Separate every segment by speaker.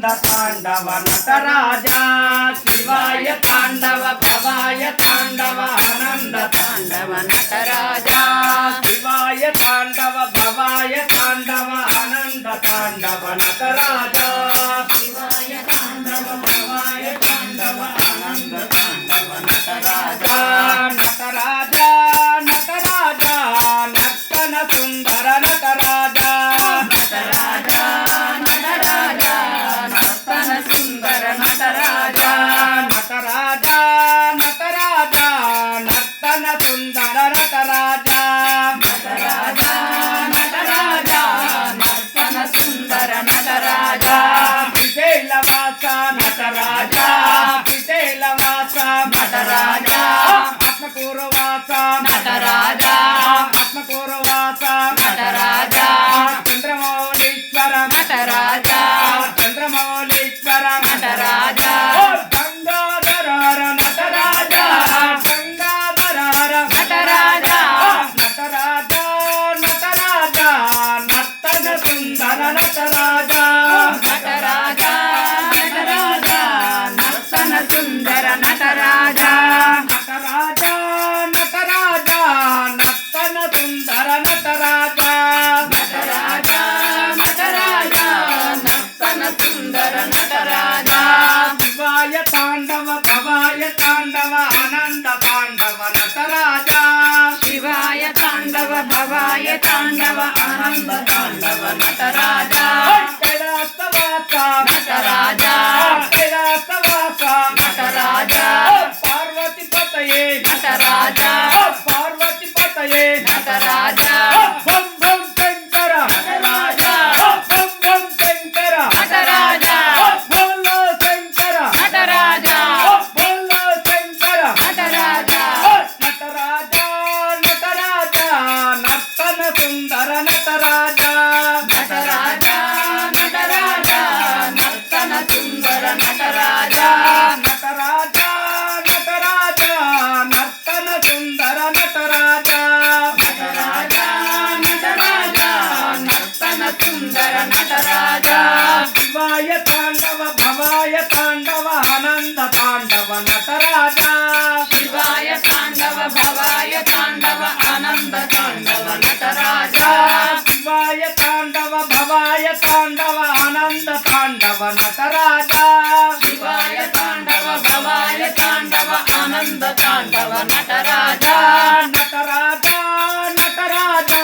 Speaker 1: ఆనంద తాండవ నటరాజా శివాయ తాండవ భవాయ తాండవ ఆనంద తాండవ నటరాజా శివాయ తాండవ భవాయ తాండవ ఆనంద తాండవ నటరాజా శివాయ తాండవ భవాయ తాండవ ఆనంద తాండవ నటరాజా నటరాజా నటరాజా నర్తన సుందర నటరాజా నటరాజా నటరాజా నర్తన సుందర నటరాజా నటరాజా నటరాజా నర్తన సుందర నటరాజా నటరాజా నటరాజా నర్తన సుందర నటరాజా శ్రీశైలవాస నటరాజా శ్రీశైలవాస నటరాజా ఆత్మకూరవాస నటరాజా ఆత్మకూరవాస నటరాజా చంద్రమౌళీశ్వర నటరాజా చంద్రమౌళీశ్వర నటరాజా గంగాధర నటరాజా గంగాధర నటరాజా నటరాజా నటరాజా నర్తన సుందర నటరాజా నటరాజా నటరాజా నర్తన సుందర నటరాజా నటరాజా నటరాజా నర్తన సుందర నటరాజా నటరాజా నటరాజా నర్తన సుందర నటరాజా శివాయ తాండవ భవాయ తాండవ ఆనంద తాండవ నటరాజా శివాయ తాండవ భవాయ తాండవ ఆనంద తాండవ నటరాజా కైలాసవాస నటరాజా కైలాసవాస నటరాజా పార్వతి పతయే నటరాజా పార్వతి పతయే నటరాజా భం భం శంకర నటరాజా భం భం శంకర నటరాజా బోలో శంకర నటరాజా బోలో శంకర నటరాజా నటరాజా నటరాజా నర్తన సుందర నటరాజా నటరాజా నటరాజా నర్తన సుందర నటరాజా నటరాజా నటరాజా నర్తన సుందర నటరాజా నటరాజా నటరాజా నర్తన సుందర నటరాజా శివాయ తాండవ భవాయ తాండవ ఆనంద తాండవ నటరాజా శివాయ తాండవ భవాయ తాండవ ఆనంద తాండవ నటరాజా శివాయ తాండవ భవాయ తాండవ ఆనంద తాండవ నటరాజా శివాయ తాండవ భవాయ తాండవ ఆనంద తాండవ నటరాజా నటరాజా నటరాజా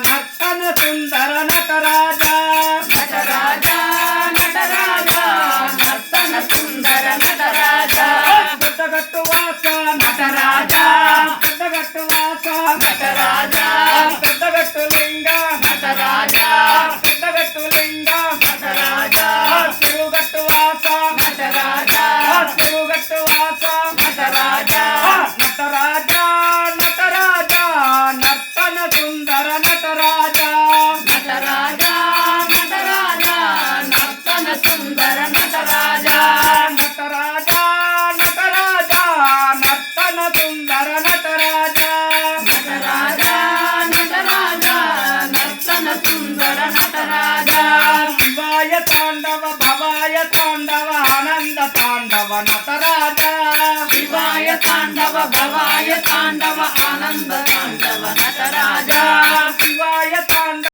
Speaker 1: నర్తన సుందర నటరాజా నటరాజా నటరాజా నర్తన సుందర నటరాజా పెద్దగట్టు వాస నటరాజా పెద్దగట్టు వాస నటరాజా పెద్దగట్టు లింగ నటరాజా పెద్దగట్టు లింగ నటరాజా చెరుగట్టు వాస నటరాజా చెరుగట్టు వాస నటరాజా నటరాజా నటరాజా నర్తన సుందర నటరాజా నటరాజా నటరాజా నర్తన సుందర నటరాజా నటరాజా నటరాజా నర్తన సుందర నటరాజా నటరాజా నటరాజా నర్తన సుందర నటరాజా శివాయ తాండవ భవాయ తాండవ ఆనంద తాండవ నటరాజా శివాయ తాండవ భవాయ తాండవ ఆనంద తాండవ నటరాజా శివాయ